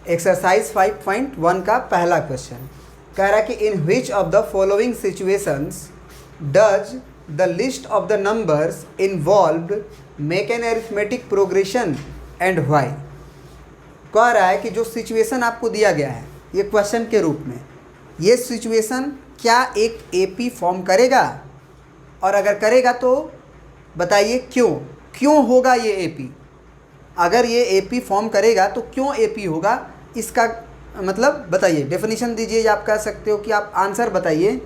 Exercise 5.1 का पहला question कह रहा है कि in which of the following situations does the list of the numbers involved make an arithmetic progression and why. कह रहा है कि जो सिचुएशन आपको दिया गया है ये क्वेश्चन के रूप में, ये सिचुएशन क्या एक एपी फॉर्म करेगा, और अगर करेगा तो बताइए क्यों होगा ये एपी। अगर ये एपी फॉर्म करेगा तो क्यों एपी होगा, इसका मतलब बताइए, डेफिनेशन दीजिए, या आप कह सकते हो कि आप आंसर बताइए,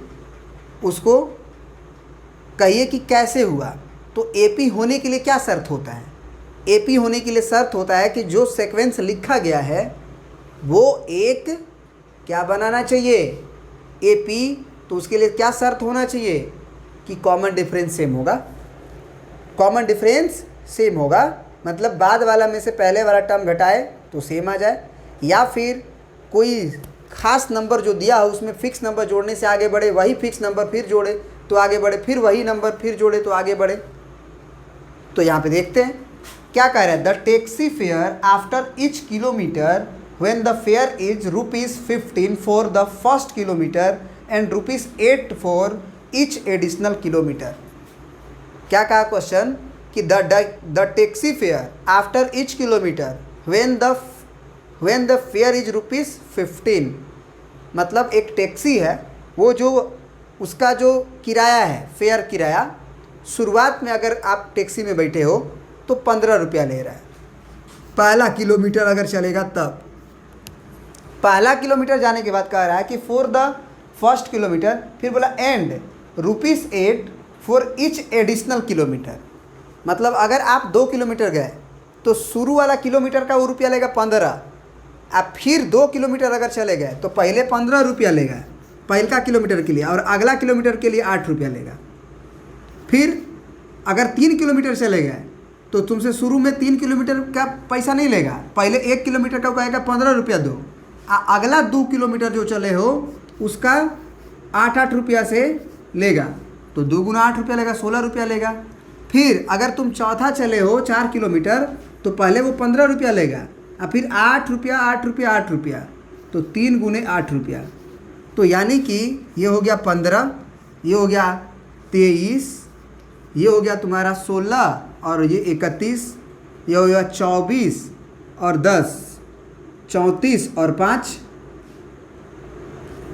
उसको कहिए कि कैसे हुआ। तो एपी होने के लिए क्या शर्त होता है? एपी होने के लिए शर्त होता है कि जो सीक्वेंस लिखा गया है वो एक क्या बनाना चाहिए, एपी। तो उसके लिए क्या शर्त होना चाहिए कि कॉमन डिफरेंस सेम होगा। कॉमन डिफरेंस सेम होगा मतलब बाद वाला में से पहले वाला टर्म घटाए तो सेम आ जाए, या फिर कोई खास नंबर जो दिया हो उसमें फिक्स नंबर जोड़ने से आगे बढ़े, वही फिक्स नंबर फिर जोड़े तो आगे बढ़े, फिर वही नंबर फिर जोड़े तो आगे बढ़े। तो यहाँ पे देखते हैं क्या कह रहा है। The taxi fare after each kilometre when the fair is ₹15 for the first kilometre and ₹8 for each additional kilometre. क्या कहा क्वेश्चन कि the taxi fare after each kilometre when the fair is ₹15, मतलब एक टैक्सी है, वो जो उसका जो किराया है, फेयर किराया, शुरुआत में अगर आप टैक्सी में बैठे हो तो 15 रुपया ले रहा है। पहला किलोमीटर अगर चलेगा तब, पहला किलोमीटर जाने के बाद कह रहा है कि फॉर द फर्स्ट किलोमीटर, फिर बोला and ₹8 for each additional kilometre. मतलब अगर आप 2 किलोमीटर गए तो शुरू वाला किलोमीटर का वो रुपया लेगा 15, आप फिर 2 किलोमीटर अगर चले गए तो पहले 15 रुपया लेगा पहला किलोमीटर के लिए, और अगला किलोमीटर के लिए 8 रुपया लेगा। फिर अगर 3 किलोमीटर चले गए तो तुमसे शुरू में 3 किलोमीटर का पैसा नहीं लेगा, पहले 1 किलोमीटर का कहेगा 15 रुपया दो, अगला 2 किलोमीटर जो चले हो उसका 8 रुपया से लेगा, तो 2 गुना 8 रुपया लेगा, 16 रुपया लेगा। फिर अगर तुम चौथा चले हो 4 किलोमीटर तो पहले वो 15 रुपया लेगा, और फिर 8 रुपया 8 रुपया 8 रुपया, तो 3 गुने 8 रुपया। तो यानी कि ये हो गया 15, ये हो गया 23, ये हो गया तुम्हारा 16, और ये 31, ये हो गया 24 और 10, 34 और 5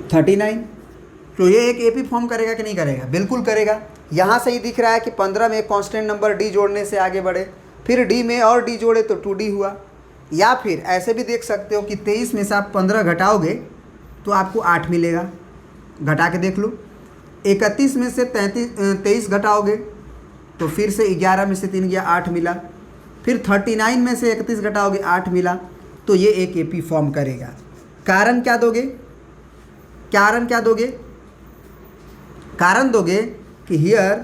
39। तो ये एक एपी फॉर्म करेगा कि नहीं करेगा? बिल्कुल करेगा। यहाँ से ही दिख रहा है कि 15 में एक कांस्टेंट नंबर डी जोड़ने से आगे बढ़े, फिर डी में और डी जोड़े तो 2D हुआ। या फिर ऐसे भी देख सकते हो कि 23 में से आप 15 घटाओगे तो आपको 8 मिलेगा, घटा के देख लो। 31 में से 23 घटाओगे तो फिर से 11 में से 3 गया 8 मिला, फिर 39 में से 31 घटाओगे 8 मिला। तो ये एक एपी फॉर्म करेगा। कारण क्या दोगे? कारण दोगे कि here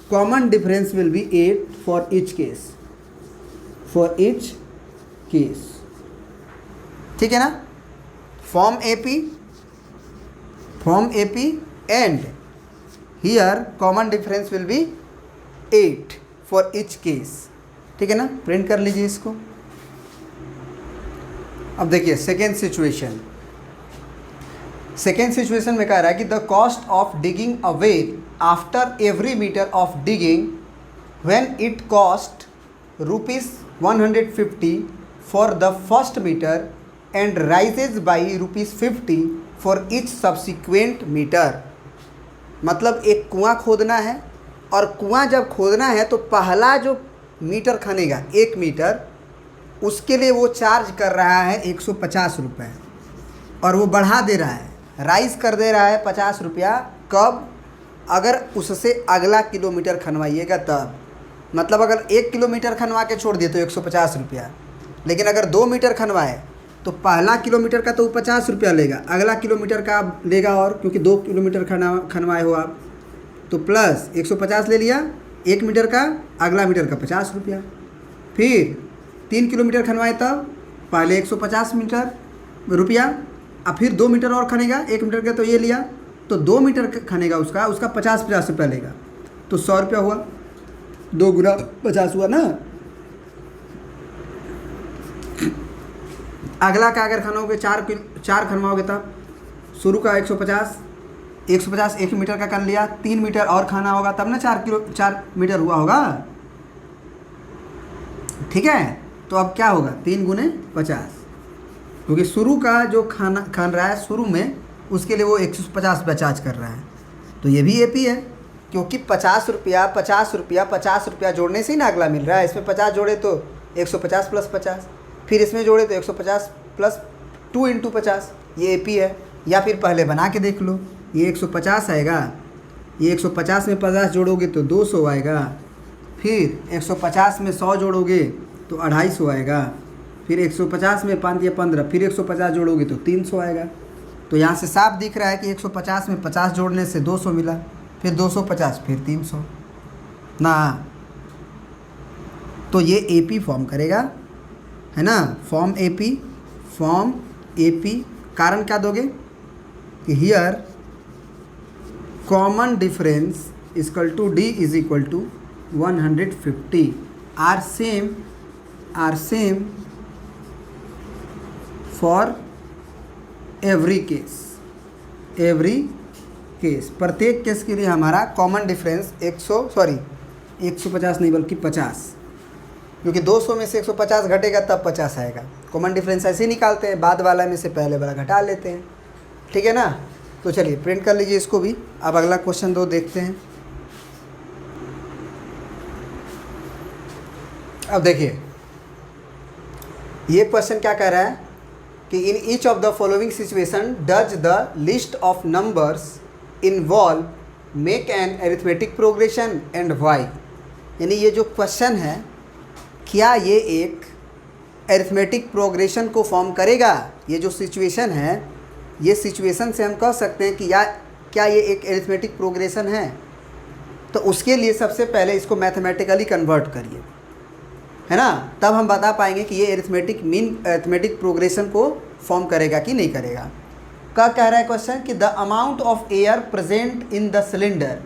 common difference will be 8 for each case, ठीक है ना। Form AP and here common difference will be 8 for each case, ठीक है ना। प्रिंट कर लीजिए इसको। अब देखिए सेकेंड सिचुएशन में कह रहा है कि the cost of digging a well after every metre of digging when it cost ₹150 for the first metre and raises by ₹50 for each subsequent metre. मतलब एक कुआं खोदना है, और कुआं जब खोदना है तो पहला जो मीटर खनेगा 1 मीटर, उसके लिए वो चार्ज कर रहा है 150 रुपये, और वो बढ़ा दे रहा है, राइज कर दे रहा है 50 रुपया। कब? अगर उससे अगला किलोमीटर खनवाइएगा तब। मतलब अगर 1 किलोमीटर खनवा के छोड़ दिए तो 150 रुपया, लेकिन अगर 2 मीटर खनवाए तो पहला किलोमीटर का तो 50 रुपया लेगा, अगला किलोमीटर का लेगा, और क्योंकि 2 किलोमीटर खनवाए हो आप तो प्लस 150 ले लिया 1 मीटर का, अगला मीटर का 50 रुपया। फिर 3 किलोमीटर खनवाए तब पहले 150 रुपया, और फिर 2 मीटर और खनेगा 1 मीटर का, तो ये लिया, तो 2 मीटर खनेगा उसका 50 रुपया लेगा, तो 100 रुपया हुआ, 2 गुना 50 हुआ ना। अगला का अगर खनोगे 4 खनवाओगे तब शुरू का 150 1 मीटर का कर लिया, 3 मीटर और खाना होगा तब ना 4 मीटर हुआ होगा। ठीक है, तो अब क्या होगा 3 गुने 50, क्योंकि शुरू का जो खान रहा है शुरू में उसके लिए वो 150 रुपया चार्ज कर रहा है, तो ये भी एपी है, क्योंकि 50 रुपया जोड़ने से ही ना अगला मिल रहा है। इसमें 50 जोड़े तो 150 प्लस 50, फिर इसमें जोड़े तो 150 प्लस 2 इंटू 50, ये एपी है। या फिर पहले बना के देख लो, ये 150 आएगा, ये 150 में 50 जोड़ोगे तो 200 आएगा, फिर 150 में 100 जोड़ोगे तो 250 आएगा, फिर 150 में 5 या 15, फिर 150 जोड़ोगे तो 300 आएगा। तो यहाँ से साफ दिख रहा है कि 150 में 50 जोड़ने से 200 मिला, फिर 250, फिर 300 ना, तो ये एपी फॉर्म करेगा, है ना, फॉर्म एपी। कारण क्या दोगे कि here common difference equal to D is equal to 150 are same for every case. प्रत्येक केस के लिए हमारा कॉमन डिफरेंस 150 नहीं बल्कि 50, क्योंकि 200 में से 150 घटेगा तब 50 आएगा। कॉमन डिफरेंस ऐसे ही निकालते हैं, बाद वाला में से पहले वाला घटा लेते हैं। ठीक है ना, तो चलिए प्रिंट कर लीजिए इसको भी। अब अगला क्वेश्चन 2 देखते हैं। अब देखिए ये क्वेश्चन क्या कह रहा है कि in each of the following situation does the list of numbers involve make an arithmetic progression and why. यानी ये जो क्वेश्चन है, क्या ये एक अरिथमेटिक प्रोग्रेशन को फॉर्म करेगा। ये जो सिचुएशन है, ये सिचुएशन से हम कह सकते हैं कि क्या ये एक अरिथमेटिक प्रोग्रेशन है। तो उसके लिए सबसे पहले इसको मैथमेटिकली कन्वर्ट करिए, है ना, तब हम बता पाएंगे कि ये अरिथमेटिक प्रोग्रेशन को फॉर्म करेगा कि नहीं करेगा। क्या कह रहा है क्वेश्चन कि the amount of air present in the cylinder,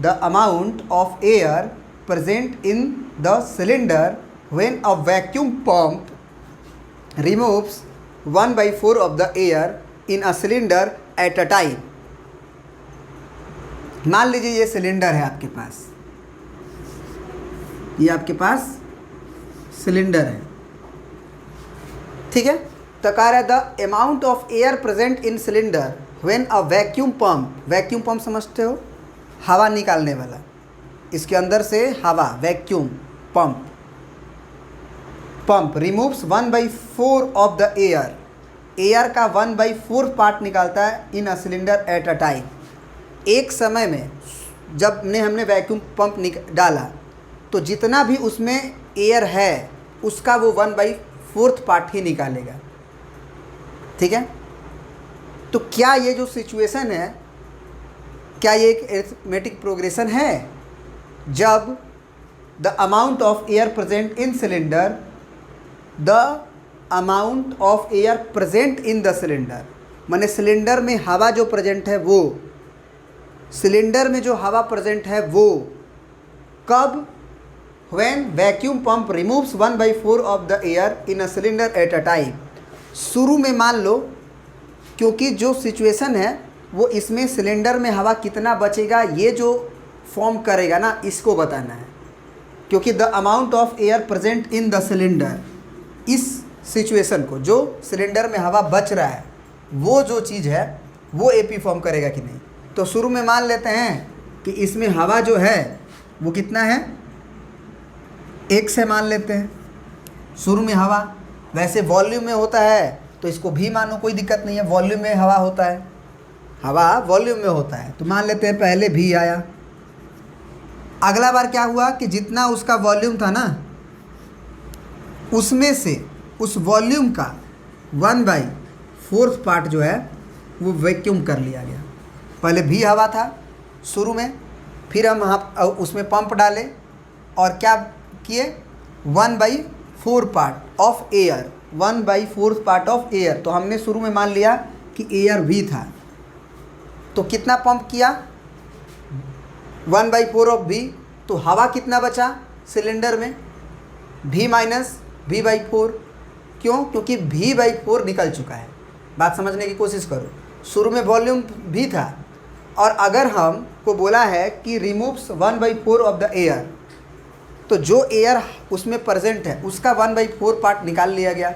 the amount of air present in the cylinder when a vacuum pump removes 1/4 of the air in a cylinder at a time। मान लीजिए ये cylinder है आपके पास, ये आपके पास cylinder है, ठीक है। तो कह रहा है the amount of air present in cylinder when a vacuum pump समझते हो, हवा निकालने वाला, इसके अंदर से हवा, vacuum pump removes 1/4 of the air का 1/4 पार्ट निकालता है in a cylinder at a time. एक समय में जब हमने वैक्यूम पंप डाला तो जितना भी उसमें एयर है उसका वो 1/4 पार्ट ही निकालेगा, ठीक है। तो क्या ये जो सिचुएशन है, क्या ये एक अरिथमेटिक प्रोग्रेशन है। जब the amount of air present in cylinder, the amount of air present in the cylinder, माने सिलेंडर में हवा जो प्रेजेंट है वो, सिलेंडर में जो हवा प्रेजेंट है वो कब, when vacuum pump removes 1/4 of the air in a cylinder at a time. शुरू में मान लो, क्योंकि जो सिचुएशन है वो इसमें सिलेंडर में हवा कितना बचेगा ये जो फॉर्म करेगा ना, इसको बताना है। क्योंकि the amount of air present in the cylinder, इस सिचुएशन को, जो सिलेंडर में हवा बच रहा है वो जो चीज़ है वो एपी फॉर्म करेगा कि नहीं। तो शुरू में मान लेते हैं कि इसमें हवा जो है वो कितना है, 1 से मान लेते हैं शुरू में हवा। वैसे वॉल्यूम में होता है तो इसको भी मानो, कोई दिक्कत नहीं है, वॉल्यूम में हवा होता है, हवा वॉल्यूम में होता है, तो मान लेते हैं पहले भी आया। अगला बार क्या हुआ कि जितना उसका वॉल्यूम था ना, उसमें से उस वॉल्यूम का 1/4 पार्ट जो है वो वैक्यूम कर लिया गया। पहले भी हवा था शुरू में, फिर हम उसमें पंप डाले और क्या किए, 1/4 part of air, 1/4 part of air. तो हमने शुरू में मान लिया कि एयर भी था, तो कितना पंप किया, 1/4 ऑफ भी, तो हवा कितना बचा सिलेंडर में, V - V/4, क्यों? क्योंकि v/4 निकल चुका है। बात समझने की कोशिश करो। शुरू में वॉल्यूम v था और अगर हम को बोला है कि रिमूव्स 1/4 ऑफ द एयर, तो जो एयर उसमें प्रेजेंट है उसका 1/4 पार्ट निकाल लिया गया।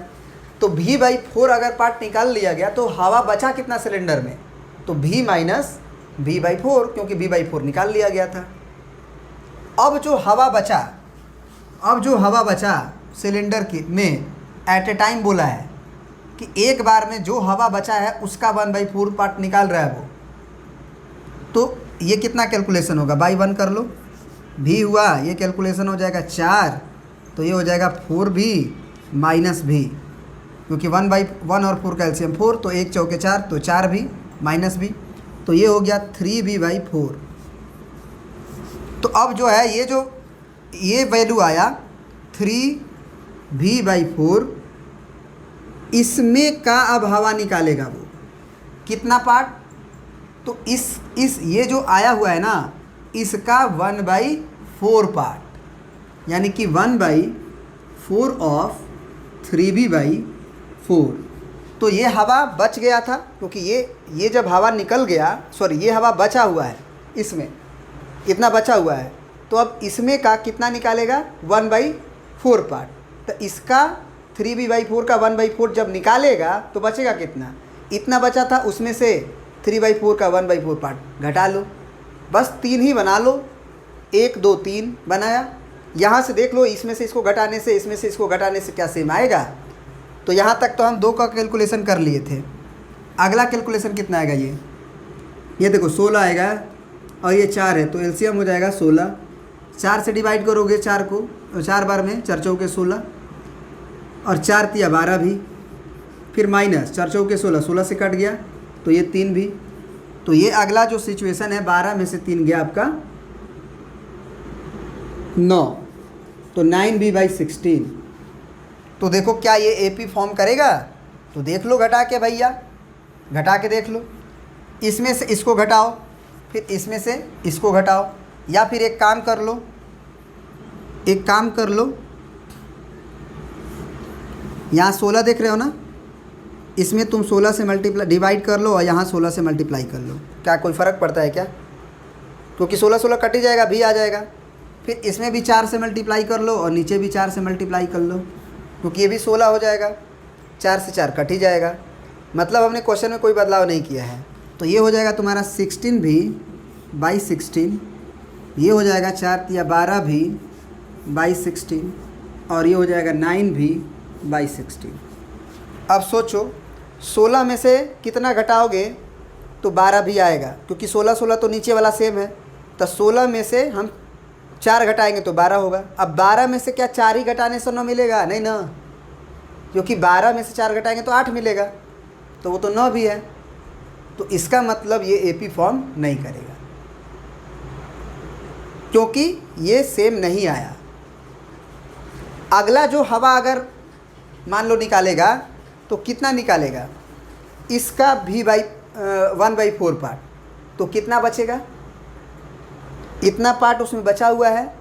तो v/4 अगर पार्ट निकाल लिया गया तो हवा बचा कितना सिलेंडर में? तो v माइनस v/4, क्योंकि v/4 निकाल लिया गया था। अब जो हवा बचा सिलेंडर की में एट ए टाइम बोला है कि एक बार में जो हवा बचा है उसका 1/4 पार्ट निकाल रहा है वो, तो ये कितना कैलकुलेशन होगा? बाई 1 कर लो, v हुआ, ये कैलकुलेशन हो जाएगा 4, तो ये हो जाएगा 4v माइनस v, क्योंकि 1/1 और 4 का एलसीएम 4, तो 1 चौके 4, तो 4v माइनस v, तो ये हो गया 3v/4। तो अब जो है ये वैल्यू आया 3v/4, इसमें का अब हवा निकालेगा वो कितना पार्ट? तो इस ये जो आया हुआ है ना, इसका 1/4 पार्ट, यानी कि 1/4 ऑफ 3v/4। तो ये हवा बच गया था, क्योंकि ये जब हवा निकल गया, सॉरी ये हवा बचा हुआ है, इसमें इतना बचा हुआ है, तो अब इसमें का कितना निकालेगा? 1/4 पार्ट। तो इसका 3v/4 का 1/4 जब निकालेगा तो बचेगा कितना? इतना बचा था, उसमें से 3/4 का 1/4 पार्ट घटा लो, बस 3 ही बना लो। 1 2 3 बनाया। यहाँ से देख लो, इसमें से इसको घटाने से, इसमें से इसको घटाने से क्या सेम आएगा? तो यहाँ तक तो हम 2 का कैलकुलेशन कर लिए थे। अगला कैलकुलेशन कितना आएगा? ये देखो 16 आएगा और ये 4 है, तो एलसीएम हो जाएगा 16। 4 से डिवाइड करोगे 4 को, 4 बार में 4 चौके 16 और 4 तिया 12 भी, फिर माइनस 4 चौके 16, 16 से कट गया तो ये 3 भी। तो ये अगला जो सिचुएशन है, 12 में से 3 गया आपका 9, तो 9v/16। तो देखो क्या ये एपी फॉर्म करेगा? तो देख लो घटा के भैया, घटा के देख लो। इसमें से इसको घटाओ, फिर इसमें से इसको घटाओ, या फिर एक काम कर लो, यहाँ 16 देख रहे हो ना, इसमें तुम 16 से डिवाइड कर लो और यहाँ 16 से मल्टीप्लाई कर लो। क्या कोई फ़र्क पड़ता है क्या? क्योंकि 16 कट ही जाएगा, भी आ जाएगा। फिर इसमें भी 4 से मल्टीप्लाई कर लो और नीचे भी 4 से मल्टीप्लाई कर लो, क्योंकि ये भी 16 हो जाएगा। 4 से 4 कट ही जाएगा, मतलब हमने क्वेश्चन में कोई बदलाव नहीं किया है। तो ये हो जाएगा तुम्हारा 16v/16, ये हो जाएगा 4 तिया 12v/16 और ये हो जाएगा 9v/16। अब सोचो 16 में से कितना घटाओगे तो 12 भी आएगा, क्योंकि 16 तो नीचे वाला सेम है। तो 16 में से हम 4 घटाएंगे तो 12 होगा। अब 12 में से क्या 4 ही घटाने से 9 मिलेगा? नहीं ना, क्योंकि 12 में से 4 घटाएंगे तो 8 मिलेगा, तो वो तो 9 भी है। तो इसका मतलब ये एपी फॉर्म नहीं करेगा, क्योंकि ये सेम नहीं आया। अगला जो हवा अगर मान लो निकालेगा तो कितना निकालेगा? इसका v/1/4 पार्ट, तो कितना बचेगा? इतना पार्ट उसमें बचा हुआ है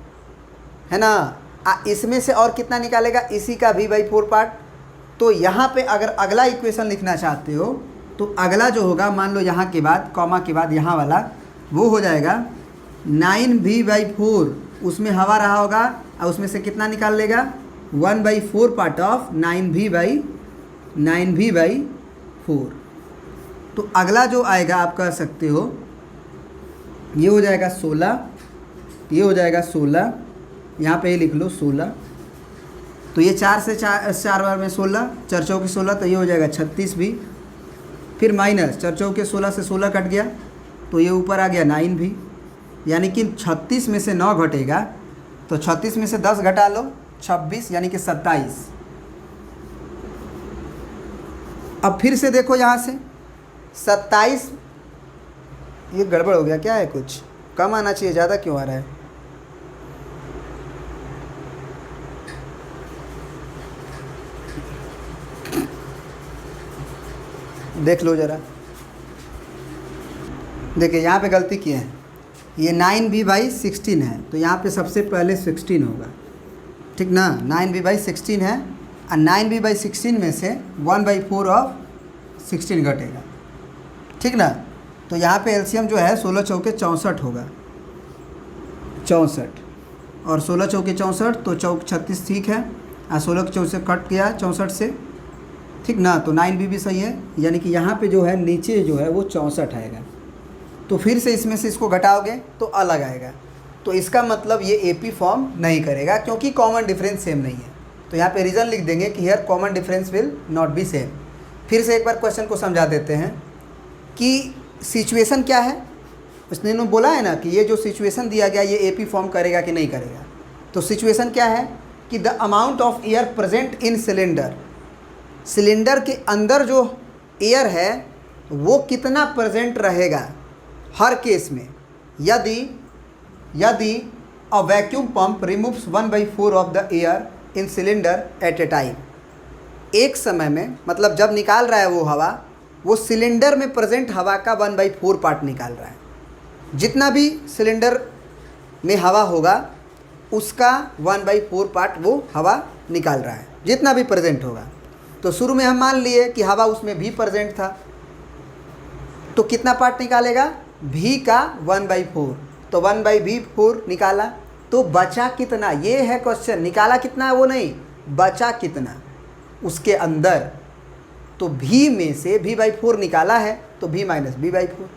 ना। इसमें से और कितना निकालेगा? इसी का v/4 पार्ट। तो यहाँ पे अगर अगला इक्वेशन लिखना चाहते हो तो अगला जो होगा, मान लो यहाँ के बाद कॉमा के बाद यहाँ वाला, वो हो जाएगा 9v/4, उसमें हवा रहा होगा और उसमें से कितना निकाल लेगा? 1/4 पार्ट ऑफ 9v/4। तो अगला जो आएगा आप कर सकते हो, ये हो जाएगा 16, ये हो जाएगा 16, यहाँ पे लिख लो 16। तो ये 4 से 4 बार में 16, 4 चौके 16, तो ये हो जाएगा 36 भी। फिर माइनस 4 चौके 16 से 16 कट गया तो ये ऊपर आ गया 9 भी, यानी कि 36 में से 9 घटेगा तो 36 में से 10 घटा लो, 26 यानी कि 27। अब फिर से देखो यहाँ से 27, ये गड़बड़ हो गया, क्या है? कुछ कम आना चाहिए, ज़्यादा क्यों आ रहा है? देख लो ज़रा, देखिए यहाँ पे गलती की है। ये 9v/16 है, तो यहाँ पे सबसे पहले 16 होगा, ठीक ना। 9v/16 है और 9b/16 में से 1/4 ऑफ 16 घटेगा, ठीक ना। तो यहाँ पे एलसीएम जो है 16 चौके 64 होगा, 64, और 16 चौके 64 तो चौक 36 ठीक है, और 16 के 4 से कट गया 64 से, ठीक ना। तो 9b भी सही है, यानी कि यहाँ पे जो है नीचे जो है वो 64 आएगा। तो फिर से इसमें से इसको घटाओगे तो अलग आएगा, तो इसका मतलब ये एपी फॉर्म नहीं करेगा क्योंकि कॉमन डिफरेंस सेम नहीं है। तो यहाँ पे रीज़न लिख देंगे कि here common difference will not be same. फिर से एक बार क्वेश्चन को समझा देते हैं कि सिचुएशन क्या है। उसने बोला है ना कि ये जो सिचुएशन दिया गया ये एपी फॉर्म करेगा कि नहीं करेगा। तो सिचुएशन क्या है कि the amount of air present in cylinder, cylinder के अंदर जो एयर है वो कितना प्रेजेंट रहेगा हर केस में, यदि अ vacuum pump removes 1/4 of the air in cylinder eight A time. एक समय में, मतलब जब निकाल रहा है वो हवा, वो सिलेंडर में प्रेजेंट हवा का 1/4 पार्ट निकाल रहा है। जितना भी सिलेंडर में हवा होगा उसका 1/4 पार्ट वो हवा निकाल रहा है, जितना भी प्रेजेंट होगा। तो शुरू में हम मान लिए कि हवा उसमें भी प्रेजेंट था, तो कितना पार्ट निकालेगा, भी का 1/4, तो 1/4 निकाला, तो बचा कितना, ये है क्वेश्चन। निकाला कितना है वो नहीं, बचा कितना उसके अंदर। तो भी में से v/4 निकाला है तो v - v/4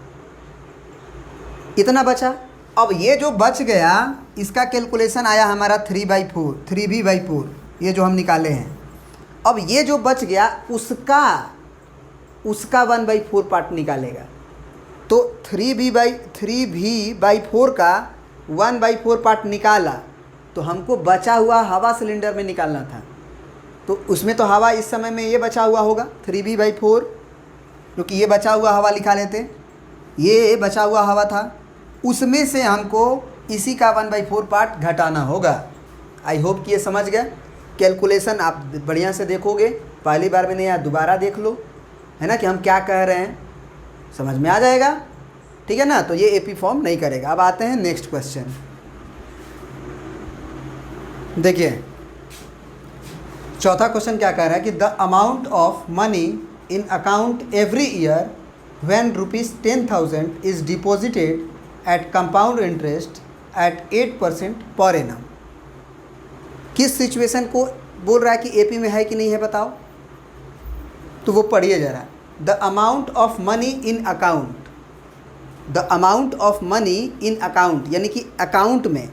इतना बचा। अब ये जो बच गया इसका कैलकुलेशन आया हमारा 3/4, 3v/4, ये जो हम निकाले हैं। अब ये जो बच गया उसका 1/4 पार्ट निकालेगा। तो 3v/4 का 1/4 पार्ट निकाला, तो हमको बचा हुआ हवा सिलेंडर में निकालना था। तो उसमें तो हवा इस समय में ये बचा हुआ होगा 3v/4, क्योंकि ये बचा हुआ हवा लिखा लेते, ये बचा हुआ हवा था, उसमें से हमको इसी का 1/4 पार्ट घटाना होगा। आई होप कि ये समझ गए। कैलकुलेशन आप बढ़िया से देखोगे, पहली बार में नहीं आया दोबारा देख लो, है ना, कि हम क्या कह रहे हैं, समझ में आ जाएगा, ठीक है ना। तो ये एपी फॉर्म नहीं करेगा। अब आते हैं नेक्स्ट क्वेश्चन। देखिए चौथा क्वेश्चन क्या कह रहा है कि the amount of money in account every year when ₹10,000 is deposited at compound interest at 8% per annum. किस सिचुएशन को बोल रहा है कि एपी में है कि नहीं है बताओ। तो वो पढ़िए जरा। The amount of money in account, the amount of money in account यानी कि अकाउंट में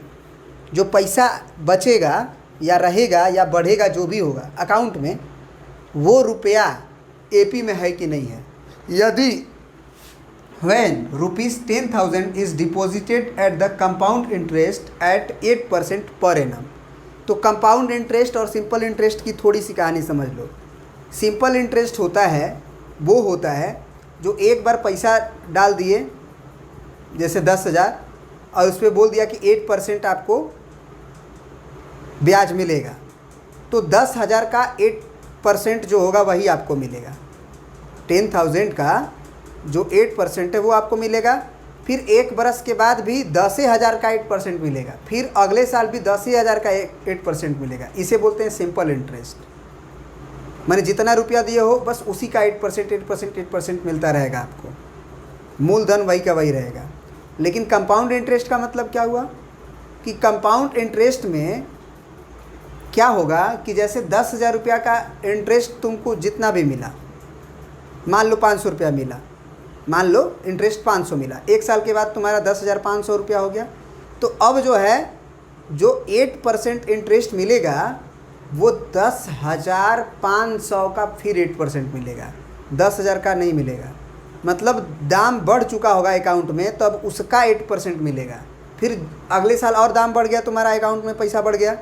जो पैसा बचेगा या रहेगा या बढ़ेगा, जो भी होगा अकाउंट में, वो रुपया एपी में है कि नहीं है। यदि when ₹10,000 is deposited at the compound interest at 8% per annum। तो कंपाउंड इंटरेस्ट और सिंपल इंटरेस्ट की थोड़ी सी कहानी समझ लो। सिंपल इंटरेस्ट होता है, वो होता है जो एक बार पैसा डाल दिए जैसे 10,000 और उस पर बोल दिया कि 8% आपको ब्याज मिलेगा, तो 10,000 का 8% जो होगा वही आपको मिलेगा। 10,000 का जो 8% है वो आपको मिलेगा। फिर एक बरस के बाद भी 10,000 का 8% मिलेगा, फिर अगले साल भी 10,000 का 8% मिलेगा। इसे बोलते हैं सिंपल इंटरेस्ट। मैंने जितना रुपया दिए हो बस उसी का 8% मिलता रहेगा आपको, मूलधन वही का वही रहेगा। लेकिन कंपाउंड इंटरेस्ट का मतलब क्या हुआ कि कंपाउंड इंटरेस्ट में क्या होगा कि जैसे 10,000 रुपया का इंटरेस्ट तुमको जितना भी मिला, मान लो 500 रुपया मिला, मान लो इंटरेस्ट 500 मिला, एक साल के बाद तुम्हारा 10,500 रुपया हो गया। तो अब जो है जो 8% इंटरेस्ट मिलेगा वो 10,500 का फिर 8% मिलेगा, 10,000 का नहीं मिलेगा। मतलब दाम बढ़ चुका होगा अकाउंट में, तब उसका 8% मिलेगा। फिर अगले साल और दाम बढ़ गया, तुम्हारा अकाउंट में पैसा बढ़ गया,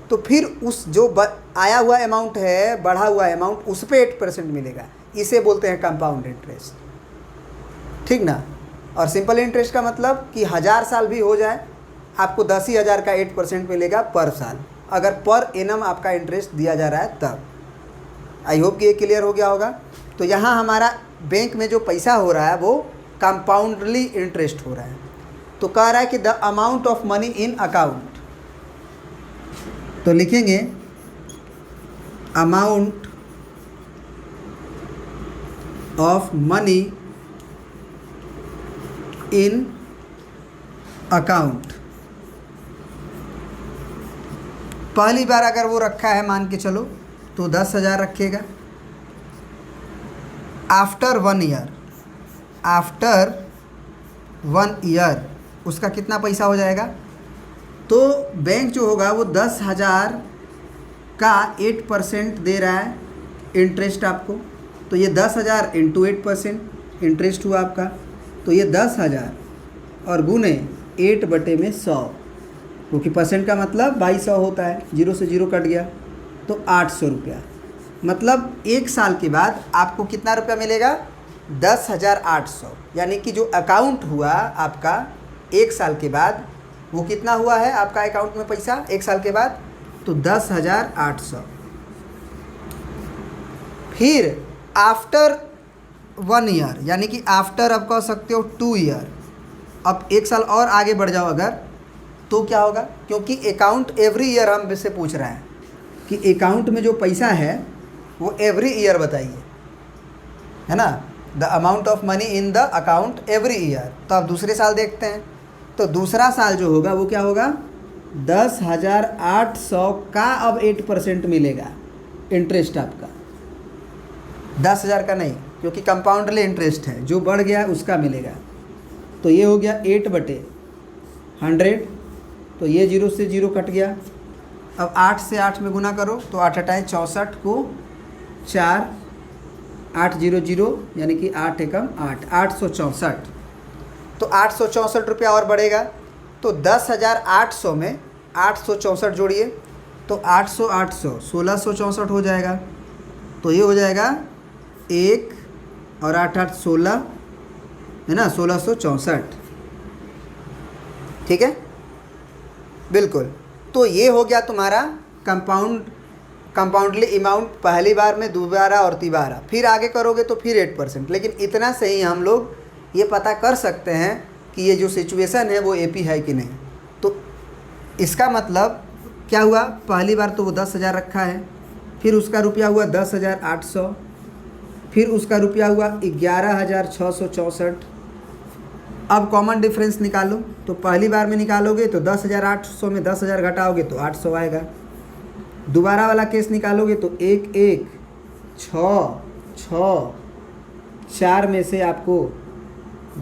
तो फिर उस जो आया हुआ अमाउंट है, बढ़ा हुआ अमाउंट, उस पर 8% मिलेगा। इसे बोलते हैं कंपाउंड इंटरेस्ट, ठीक ना। और सिंपल इंटरेस्ट का मतलब कि 1000 साल भी हो जाए आपको 10,000 का 8% मिलेगा पर साल, अगर पर एनम आपका इंटरेस्ट दिया जा रहा है तब। आई होप कि ये क्लियर हो गया होगा। तो यहाँ हमारा बैंक में जो पैसा हो रहा है वो कंपाउंडली इंटरेस्ट हो रहा है। तो कह रहा है कि the amount of money in account, तो लिखेंगे amount of money in account. पहली बार अगर वो रखा है मान के चलो तो 10,000 रखेगा। आफ्टर 1 ईयर, आफ्टर 1 ईयर उसका कितना पैसा हो जाएगा? तो बैंक जो होगा वो 10,000 का 8% दे रहा है इंटरेस्ट आपको। तो ये 10,000 इंटू 8% इंटरेस्ट हुआ आपका। तो ये 10,000 और गुने 8/100, क्योंकि परसेंट का मतलब 2200 होता है, 0 से 0 कट गया तो 800 रुपया। मतलब 1 साल के बाद आपको कितना रुपया मिलेगा? 10,800। यानी कि जो अकाउंट हुआ आपका 1 साल के बाद वो कितना हुआ है आपका अकाउंट में पैसा 1 साल के बाद? तो 10,800। फिर आफ्टर 1 ईयर यानी कि आफ्टर आप कह सकते हो 2 ईयर, अब 1 साल और आगे बढ़ जाओ अगर, तो क्या होगा? क्योंकि अकाउंट एवरी ईयर हम से पूछ रहे हैं कि अकाउंट में जो पैसा है वो एवरी ईयर बताइए, है ना। The amount of money in the account every year. तो अब दूसरे साल देखते हैं। तो दूसरा साल जो होगा वो क्या होगा? 10,800 का अब 8% मिलेगा इंटरेस्ट आपका, 10,000 का नहीं, क्योंकि कंपाउंडली इंटरेस्ट है, जो बढ़ गया उसका मिलेगा। तो ये हो गया 8/100। तो ये 0 से 0 कट गया। अब 8 से 8 में गुना करो तो 8 8 64 को 4 800 यानी कि 8 एकम 8, 864। तो 864 रुपया और बढ़ेगा। तो 10,800 में 864 जोड़िए तो 800 800 1664 हो जाएगा। तो ये हो जाएगा 1 और 8 8 16 है ना, 1664। ठीक है, बिल्कुल। तो ये हो गया तुम्हारा कंपाउंडली अमाउंट पहली बार में, दोबारा और तीबारा। फिर आगे करोगे तो फिर 8%। लेकिन इतना से ही हम लोग ये पता कर सकते हैं कि ये जो सिचुएशन है वो एपी है कि नहीं। तो इसका मतलब क्या हुआ? पहली बार तो वो 10,000 रखा है, फिर उसका रुपया हुआ 10,800, फिर उसका रुपया हुआ 11,664। अब कॉमन डिफरेंस निकालो। तो पहली बार में निकालोगे तो 10,800 में 10,000 घटाओगे तो 800 आएगा। दोबारा वाला केस निकालोगे तो 1 1 6 6 4 में से आपको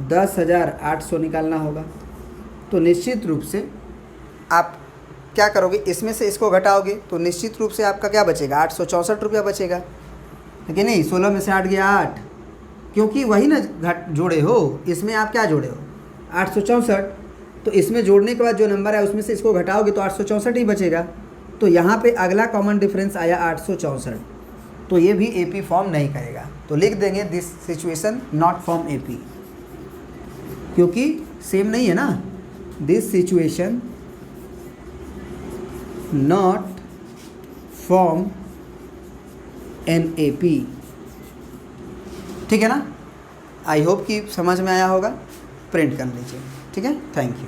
10,800 निकालना होगा। तो निश्चित रूप से आप क्या करोगे? इसमें से इसको घटाओगे तो निश्चित रूप से आपका क्या बचेगा? 864 रुपया बचेगा, है कि नहीं। 16 में से 8 गया 8, क्योंकि वही ना जोड़े हो। इसमें आप क्या जोड़े हो? 864। तो इसमें जोड़ने के बाद जो नंबर है उसमें से इसको घटाओगे तो 864 ही बचेगा। तो यहाँ पे अगला कॉमन डिफरेंस आया 864। तो ये भी एपी फॉर्म नहीं करेगा। तो लिख देंगे this situation not form AP, क्योंकि सेम नहीं है ना। This situation not form an AP. ठीक है ना। आई होप कि समझ में आया होगा। प्रिंट कर लीजिए। ठीक है, थैंक यू।